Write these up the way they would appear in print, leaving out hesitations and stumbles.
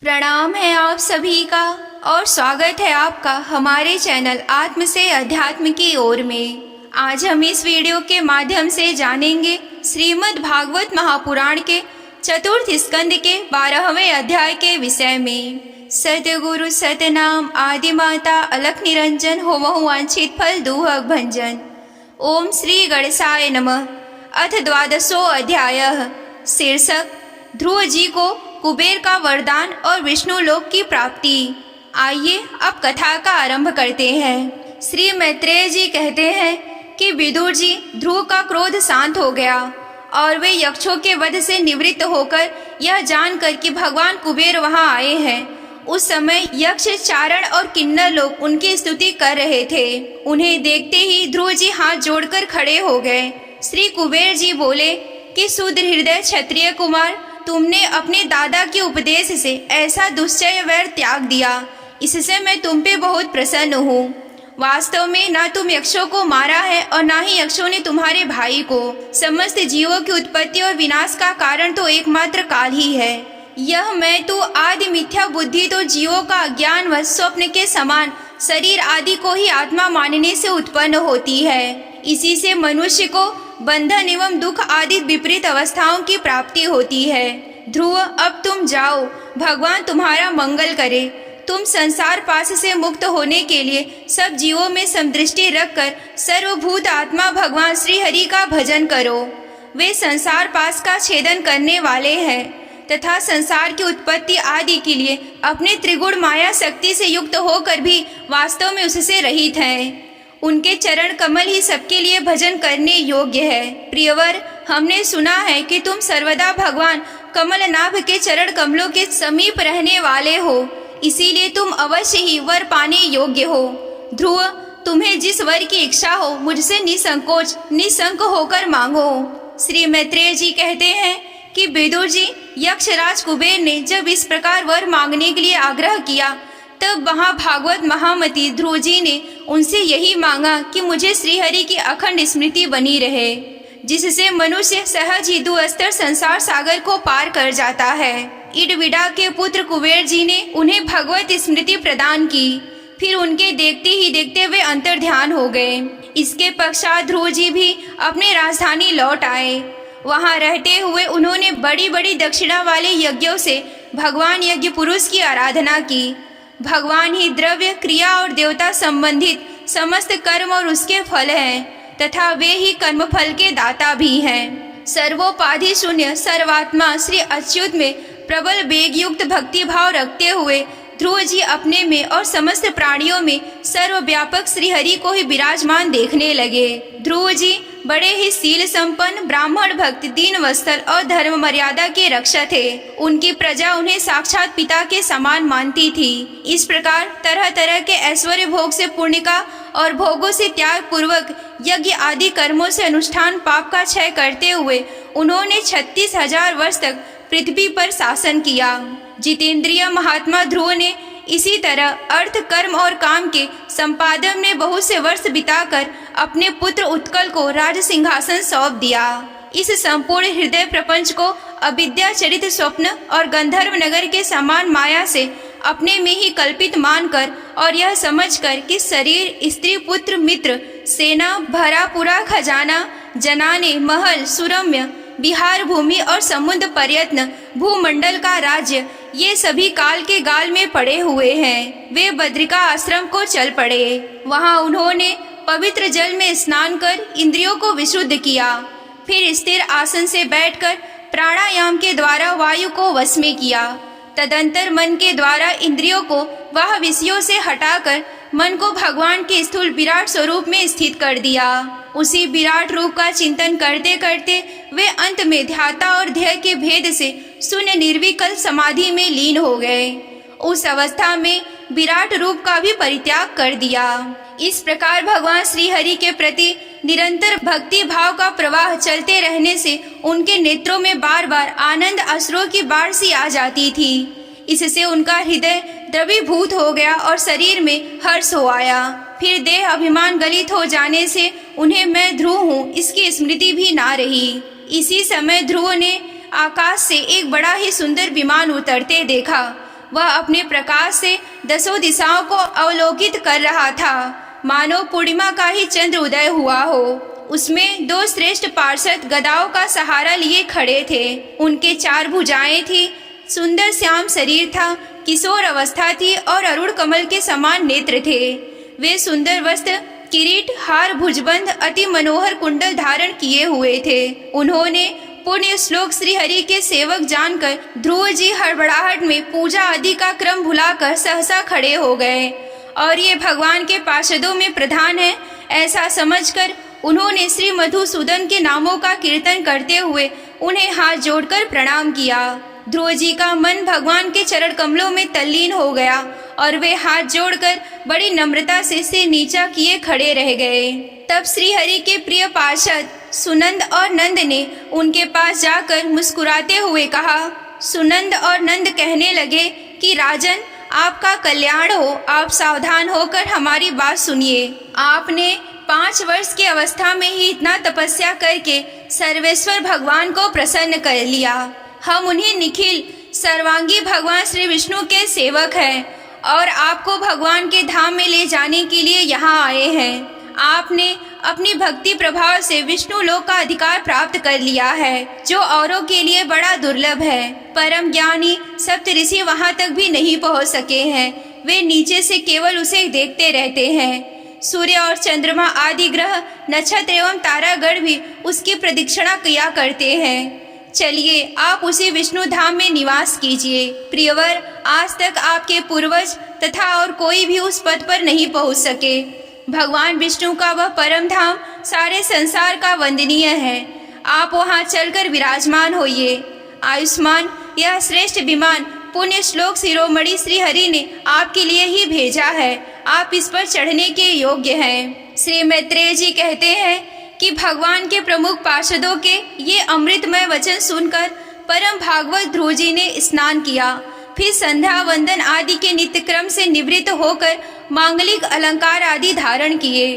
प्रणाम है आप सभी का और स्वागत है आपका हमारे चैनल आत्म से अध्यात्म की ओर में। आज हम इस वीडियो के माध्यम से जानेंगे श्रीमद् भागवत महापुराण के चतुर्थ स्कंद के 12वें अध्याय के विषय में। सतगुरु सतनाम आदि माता अलख निरंजन होमहु वांछित फल दूहक भंजन। ओम श्री गणेशाय नमः। अथ 12वां अध्याय। शीर्षक ध्रुव जी को कुबेर का वरदान और विष्णु लोक की प्राप्ति। आइए अब कथा का आरंभ करते हैं। श्री मैत्रेय जी कहते हैं कि विदुर जी ध्रुव का क्रोध शांत हो गया और वे यक्षों के वध से निवृत्त होकर यह जानकर कि भगवान कुबेर वहां आए हैं। उस समय यक्ष चारण और किन्नर लोग उनकी स्तुति कर रहे थे। उन्हें देखते ही ध्रुव जी हाथ जोड़कर खड़े हो गए। श्री कुबेर जी बोले कि शुद्र हृदय क्षत्रिय कुमार, तुमने अपने दादा के उपदेश से ऐसा दुश्चय वैर त्याग दिया, इससे मैं तुम पे बहुत प्रसन्न हूँ। वास्तव में ना तुम यक्षों को मारा है और ना ही यक्षों ने तुम्हारे भाई को। समस्त जीवों की उत्पत्ति और विनाश का कारण तो एकमात्र काल ही है। यह मैं तो आदि मिथ्या बुद्धि तो जीवों का अज्ञान व स्वप्न के समान शरीर आदि को ही आत्मा मानने से उत्पन्न होती है। इसी से मनुष्य को बंधन एवं दुख आदि विपरीत अवस्थाओं की प्राप्ति होती है। ध्रुव, अब तुम जाओ, भगवान तुम्हारा मंगल करे। तुम संसार पास से मुक्त होने के लिए सब जीवों में समदृष्टि रखकर सर्वभूत आत्मा भगवान श्री हरि का भजन करो। वे संसार पास का छेदन करने वाले हैं तथा संसार की उत्पत्ति आदि के लिए अपने त्रिगुण माया शक्ति से युक्त होकर भी वास्तव में उससे रहित हैं। उनके चरण कमल ही सबके लिए भजन करने योग्य है। प्रियवर, हमने सुना है कि तुम सर्वदा भगवान कमलनाभ के चरण कमलों के समीप रहने वाले हो, इसीलिए तुम अवश्य ही वर पाने योग्य हो। ध्रुव, तुम्हें जिस वर की इच्छा हो मुझसे निसंकोच निशंक होकर मांगो। श्री मैत्रेय जी कहते हैं कि विदुर जी, यक्षराज कुबेर ने जब इस प्रकार वर मांगने के लिए आग्रह किया तब वहाँ भागवत महामती ध्रुव जी ने उनसे यही मांगा कि मुझे श्रीहरि की अखंड स्मृति बनी रहे, जिससे मनुष्य सहज ही दुस्तर संसार सागर को पार कर जाता है। इडविडा के पुत्र कुबेर जी ने उन्हें भगवत स्मृति प्रदान की। फिर उनके देखते ही देखते वे अंतर ध्यान हो गए। इसके पश्चात ध्रुव जी भी अपने राजधानी लौट आए। वहाँ रहते हुए उन्होंने बड़ी बड़ी दक्षिणा वाले यज्ञों से भगवान यज्ञ पुरुष की आराधना की। भगवान ही द्रव्य क्रिया और देवता संबंधित समस्त कर्म और उसके फल हैं तथा वे ही कर्म फल के दाता भी हैं। सर्वोपाधि शून्य सर्वात्मा श्री अच्युत में प्रबल वेग युक्त भक्ति भाव रखते हुए ध्रुव जी अपने में और समस्त प्राणियों में सर्वव्यापक श्रीहरि को ही विराजमान देखने लगे। ध्रुव जी बड़े ही शील संपन्न ब्राह्मण भक्त दीन वत्सल और धर्म मर्यादा के रक्षक थे। उनकी प्रजा उन्हें साक्षात पिता के समान मानती थी। इस प्रकार तरह तरह के ऐश्वर्य भोग से पुण्य का और भोगों से त्याग पूर्वक यज्ञ आदि कर्मों से अनुष्ठान पाप का क्षय करते हुए उन्होंने 36,000 वर्ष तक पृथ्वी पर शासन किया। जितेंद्रिय महात्मा ध्रुव ने इसी तरह अर्थ कर्म और काम के संपादन में बहुत से वर्ष बिताकर अपने पुत्र उत्कल को राज सिंहासन सौंप दिया। इस संपूर्ण हृदय प्रपंच को अविद्या चरित स्वप्न और गंधर्व नगर के समान माया से अपने में ही कल्पित मानकर और यह समझकर कि शरीर, स्त्री, पुत्र, मित्र, सेना, भरा पूरा खजाना, जनाने, महल, सुरम्य, बिहार भूमि और समुद्र पर्यटन, भूमंडल का राज्य, ये सभी काल के गाल में पड़े हुए हैं। वे बद्रिका आश्रम को चल पड़े। वहाँ उन्होंने पवित्र जल में स्नान कर इंद्रियों को विशुद्ध किया। फिर स्थिर आसन से बैठकर प्राणायाम के द्वारा वायु को वश में किया। तदंतर मन के द्वारा इंद्रियों को वह विषयों से हटाकर मन को भगवान के स्थूल विराट स्वरूप में स्थित कर दिया। उसी विराट रूप का चिंतन करते करते वे अंत में ध्याता और ध्येय के भेद से शून्य निर्विकल्प समाधि में लीन हो गए। उस अवस्था में विराट रूप का भी परित्याग कर दिया। इस प्रकार भगवान श्री हरि के प्रति निरंतर भक्ति भाव का प्रवाह चलते रहने से उनके नेत्रों में बार बार आनंद अश्रुओं की बाढ़ सी आ जाती थी। इससे उनका हृदय द्रवीभूत हो गया और शरीर में हर्ष हो आया। फिर देह अभिमान गलित हो जाने से उन्हें मैं ध्रुव हूँ इसकी स्मृति भी ना रही। इसी समय ध्रुव ने आकाश से एक बड़ा ही सुंदर विमान उतरते देखा। वह अपने प्रकाश से दसों दिशाओं को अवलोकित कर रहा था, मानो पूर्णिमा का ही चंद्र उदय हुआ हो। उसमें 2 श्रेष्ठ पार्षद गदाओं का सहारा लिए खड़े थे। उनके 4 भुजाएं थी, सुंदर श्याम शरीर था, किशोर अवस्था थी और अरुण कमल के समान नेत्र थे। वे सुंदर वस्त्र, किरीट, हार, भुजबंध, अति मनोहर कुंडल धारण किए हुए थे। उन्होंने पुण्य श्लोक श्री हरि के सेवक जानकर ध्रुव जी हड़बड़ाहट में पूजा आदि का क्रम भुलाकर सहसा खड़े हो गए और ये भगवान के पार्षदों में प्रधान है ऐसा समझकर उन्होंने श्री मधुसूदन के नामों का कीर्तन करते हुए उन्हें हाथ जोड़कर प्रणाम किया। ध्रुव जी का मन भगवान के चरण कमलों में तल्लीन हो गया और वे हाथ जोड़कर बड़ी नम्रता से सिर नीचा किए खड़े रह गए। तब श्री हरि के प्रिय पार्षद सुनंद और नंद ने उनके पास जाकर मुस्कुराते हुए कहा। सुनंद और नंद कहने लगे कि राजन, आपका कल्याण हो, आप सावधान होकर हमारी बात सुनिए। आपने 5 वर्ष की अवस्था में ही इतना तपस्या करके सर्वेश्वर भगवान को प्रसन्न कर लिया। हम उन्हीं निखिल सर्वांगी भगवान श्री विष्णु के सेवक हैं और आपको भगवान के धाम में ले जाने के लिए यहाँ आए हैं। आपने अपनी भक्ति प्रभाव से विष्णु लोक का अधिकार प्राप्त कर लिया है, जो औरों के लिए बड़ा दुर्लभ है। परम ज्ञानी सप्तऋषि वहाँ तक भी नहीं पहुँच सके हैं, वे नीचे से केवल उसे देखते रहते हैं। सूर्य और चंद्रमा आदि ग्रह, नक्षत्र एवं तारागण भी उसकी प्रदक्षिणा किया करते हैं। चलिए, आप उसी विष्णु धाम में निवास कीजिए। प्रियवर, आज तक आपके पूर्वज तथा और कोई भी उस पद पर नहीं पहुँच सके। भगवान विष्णु का वह परम धाम सारे संसार का वंदनीय है। आप वहाँ चलकर विराजमान होइए। आयुष्मान, यह श्रेष्ठ विमान पुण्य श्लोक शिरोमणि श्री हरि ने आपके लिए ही भेजा है। आप इस पर चढ़ने के योग्य हैं। श्री मैत्रेय जी कहते हैं कि भगवान के प्रमुख पार्षदों के ये अमृतमय वचन सुनकर परम भागवत ध्रुव जी ने स्नान किया। फिर संध्या वंदन आदि के नित्य क्रम से निवृत्त होकर मांगलिक अलंकार आदि धारण किए।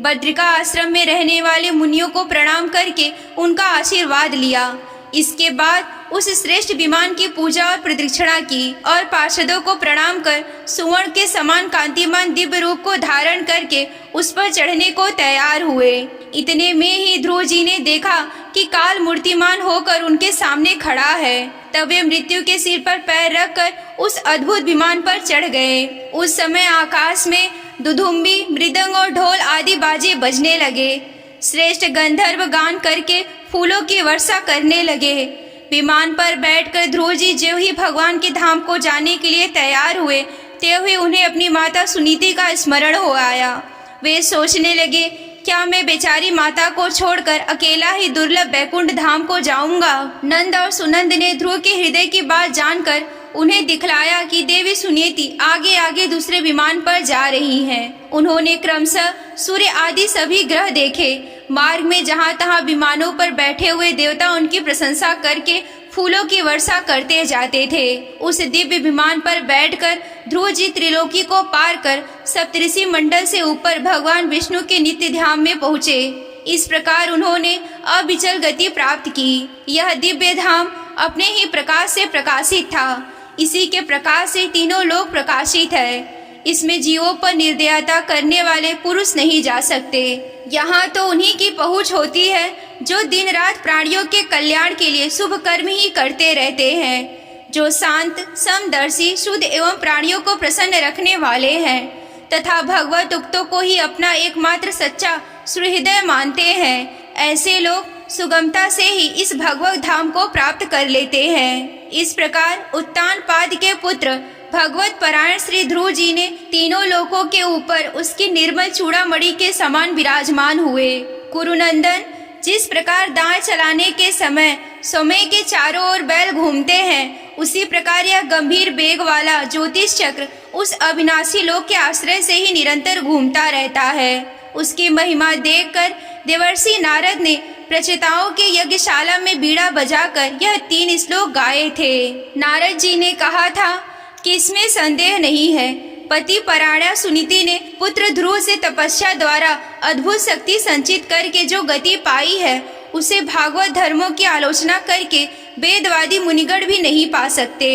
बद्रिका आश्रम में रहने वाले मुनियों को प्रणाम करके उनका आशीर्वाद लिया। इसके बाद उस श्रेष्ठ विमान की पूजा और प्रदक्षिणा की और पार्षदों को प्रणाम कर सुवर्ण के समान कांतिमान दिव्य रूप को धारण करके उस पर चढ़ने को तैयार हुए। इतने में ही ध्रुव जी ने देखा कि काल मूर्तिमान होकर उनके सामने खड़ा है। तब वे मृत्यु के सिर पर पैर रखकर उस अद्भुत विमान पर चढ़ गए। उस समय आकाश में दुधुम्बी, मृदंग और ढोल आदि बाजे बजने लगे। श्रेष्ठ गंधर्व गान करके फूलों की वर्षा करने लगे। विमान पर बैठकर ध्रुव जी जो ही भगवान के धाम को जाने के लिए तैयार हुए, त्यों ही उन्हें अपनी माता सुनीति का स्मरण हो आया। वे सोचने लगे, क्या मैं बेचारी माता को छोड़कर अकेला ही दुर्लभ बैकुंठ धाम को जाऊंगा। नंद और सुनंद ने ध्रुव के हृदय की बात जानकर उन्हें दिखलाया कि देवी सुनीति आगे आगे दूसरे विमान पर जा रही हैं। उन्होंने क्रमशः सूर्य आदि सभी ग्रह देखे। मार्ग में जहाँ तहाँ विमानों पर बैठे हुए देवता उनकी प्रशंसा करके फूलों की वर्षा करते जाते थे। उस दिव्य विमान पर बैठकर ध्रुव जी त्रिलोकी को पार कर सप्तऋषि मंडल से ऊपर भगवान विष्णु के नित्य धाम में पहुँचे। इस प्रकार उन्होंने अविचल गति प्राप्त की। यह दिव्य धाम अपने ही प्रकाश से प्रकाशित था। इसी के प्रकाश से तीनों लोक प्रकाशित है। इसमें जीवों पर निर्दयता करने वाले पुरुष नहीं जा सकते। यहाँ तो उन्हीं की पहुँच होती है जो दिन रात प्राणियों के कल्याण के लिए शुभ कर्म ही करते रहते हैं, जो शांत, समदर्शी, शुद्ध एवं प्राणियों को प्रसन्न रखने वाले हैं तथा भगवत उक्तों को ही अपना एकमात्र सच्चा सुहृदय मानते हैं। ऐसे लोग सुगमता से ही इस भगवत धाम को प्राप्त कर लेते हैं। इस प्रकार उत्तानपाद के पुत्र भगवत परायण श्री ध्रुव जी ने तीनों लोकों के ऊपर उसकी निर्मल चूड़ामणि के समान विराजमान हुए। कुरुनंदन, जिस प्रकार दाएं चलाने के समय समय के चारों ओर बैल घूमते हैं, उसी प्रकार यह गंभीर बेग वाला ज्योतिष चक्र उस अविनाशी लोक के आश्रय से ही निरंतर घूमता रहता है। उसकी महिमा देखकर देवर्षि नारद ने प्रचेताओं के यज्ञशाला में बीड़ा बजाकर यह 3 श्लोक गाए थे। नारद जी ने कहा था कि इसमें संदेह नहीं है, पति परायणा सुनीति ने पुत्र ध्रुव से तपस्या द्वारा अद्भुत शक्ति संचित करके जो गति पाई है, उसे भागवत धर्मों की आलोचना करके वेदवादी मुनिगण भी नहीं पा सकते।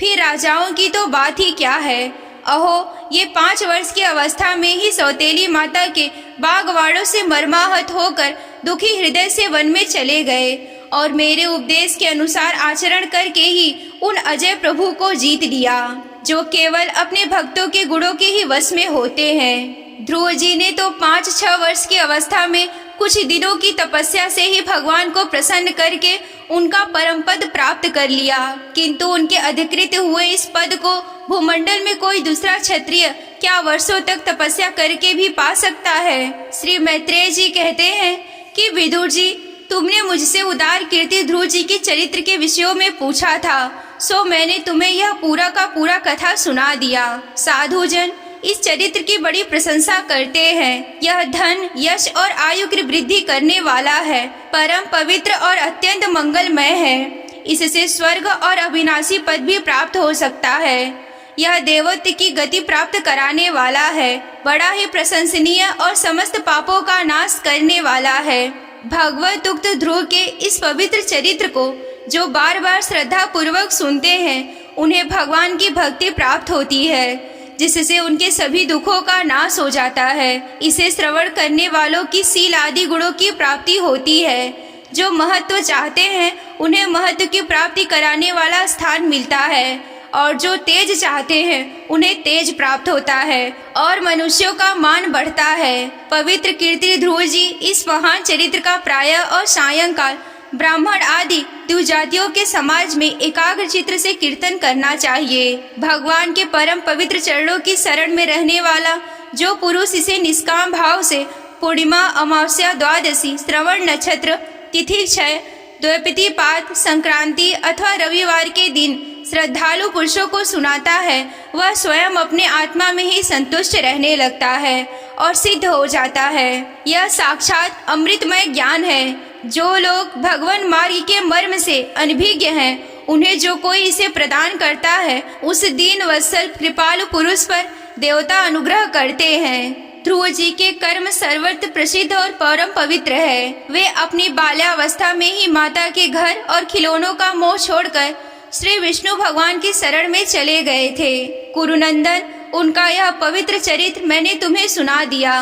फिर राजाओं की तो बात ही क्या है। अहो, ये 5 वर्ष की अवस्था में ही सौतेली माता के बागवाड़ों से मर्माहत होकर दुखी हृदय से वन में चले गए और मेरे उपदेश के अनुसार आचरण करके ही उन अजय प्रभु को जीत लिया, जो केवल अपने भक्तों के गुणों के ही वश में होते हैं। ध्रुव जी ने तो 5-6 वर्ष की अवस्था में कुछ दिनों की तपस्या से ही भगवान को प्रसन्न करके उनका परम पद प्राप्त कर लिया, किंतु उनके अधिकृत हुए इस पद को भूमंडल में कोई दूसरा क्षत्रिय क्या वर्षों तक तपस्या करके भी पा सकता है। श्री मैत्रेय जी कहते हैं कि विदुर जी, तुमने मुझसे उदार कीर्ति ध्रुव जी के चरित्र के विषयों में पूछा था, सो मैंने तुम्हें यह पूरा का पूरा कथा सुना दिया। साधुजन इस चरित्र की बड़ी प्रशंसा करते हैं। यह धन, यश और आयु की वृद्धि करने वाला है, परम पवित्र और अत्यंत मंगलमय है। इससे स्वर्ग और अविनाशी पद भी प्राप्त हो सकता है। यह देवत्व की गति प्राप्त कराने वाला है, बड़ा ही प्रशंसनीय और समस्त पापों का नाश करने वाला है। भगवत उक्त ध्रुव के इस पवित्र चरित्र को जो बार बार श्रद्धा पूर्वक सुनते हैं, उन्हें भगवान की भक्ति प्राप्त होती है, जिससे उनके सभी दुखों का नाश हो जाता है। इसे श्रवण करने वालों की शील आदि गुणों की प्राप्ति होती है। जो महत्व चाहते हैं उन्हें महत्व की प्राप्ति कराने वाला स्थान मिलता है, और जो तेज चाहते हैं उन्हें तेज प्राप्त होता है और मनुष्यों का मान बढ़ता है। पवित्र कीर्ति ध्रुव जी इस महान चरित्र का प्रायः और सायंकाल ब्राह्मण आदि द्विजातियों के समाज में एकाग्र चित्र से कीर्तन करना चाहिए। भगवान के परम पवित्र चरणों की शरण में रहने वाला जो पुरुष इसे निष्काम भाव से पूर्णिमा, अमावस्या, द्वादशी, श्रवण नक्षत्र, तिथि क्षय, द्वैपतिपात, संक्रांति अथवा रविवार के दिन श्रद्धालु पुरुषों को सुनाता है, वह स्वयं अपने आत्मा में ही संतुष्ट रहने लगता है और सिद्ध हो जाता है। यह साक्षात अमृतमय ज्ञान है। जो लोग भगवान मार्ग के मर्म से अनभिज्ञ हैं, उन्हें जो कोई इसे प्रदान करता है, उस दीन वत्सल कृपालु पुरुष पर देवता अनुग्रह करते हैं। ध्रुव जी के कर्म सर्वत्र प्रसिद्ध और परम पवित्र है। वे अपनी बाल्यावस्था में ही माता के घर और खिलौनों का मोह छोड़कर श्री विष्णु भगवान की शरण में चले गए थे। कुरुनंदन, उनका यह पवित्र चरित्र मैंने तुम्हें सुना दिया।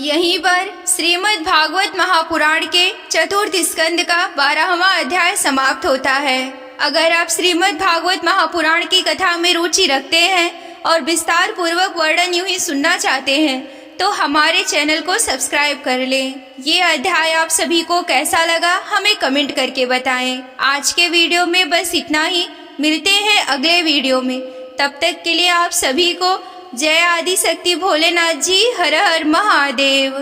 यहीं पर श्रीमद् भागवत महापुराण के चतुर्थ स्कंद का 12वां अध्याय समाप्त होता है। अगर आप श्रीमद् भागवत महापुराण की कथा में रुचि रखते हैं और विस्तार पूर्वक वर्णन यूं ही सुनना चाहते हैं, तो हमारे चैनल को सब्सक्राइब कर लें। ये अध्याय आप सभी को कैसा लगा हमें कमेंट करके बताएं। आज के वीडियो में बस इतना ही। मिलते हैं अगले वीडियो में। तब तक के लिए आप सभी को जय आदि शक्ति भोलेनाथ जी। हर हर महादेव।